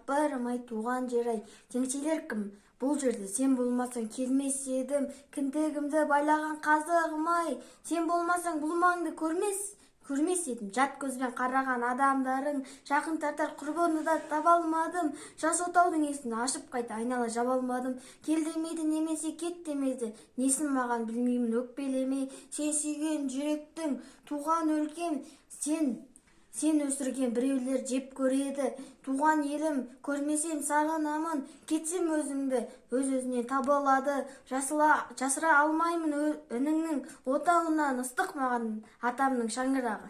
Сапарым-ай, туған жер-ай, теңселер кім? Бұл жерде сен болмасаң келмес едім, кіндігімді байлаған қазығым-ай, сен болмасаң бұл маңды көрмес едім. Жат көзбен қараған адамдарың, жақын тартар құрбыны да таба алмадым. Жас отаудың есін ашып қайта айнала жаба алмадым. Кел демейді немесе кет демеді, несін маған білмеймін өкпелемей. Сен сүйген жүректің туған өлкем, сен өсірген біреулер жеп көреді. Туған елім, көрмесем сағынамын, кетсем өзіңді өз-өзінен таба алады. Жасыра алмаймын үніңнің отауынан, ыстық маған атамның шаңырағы.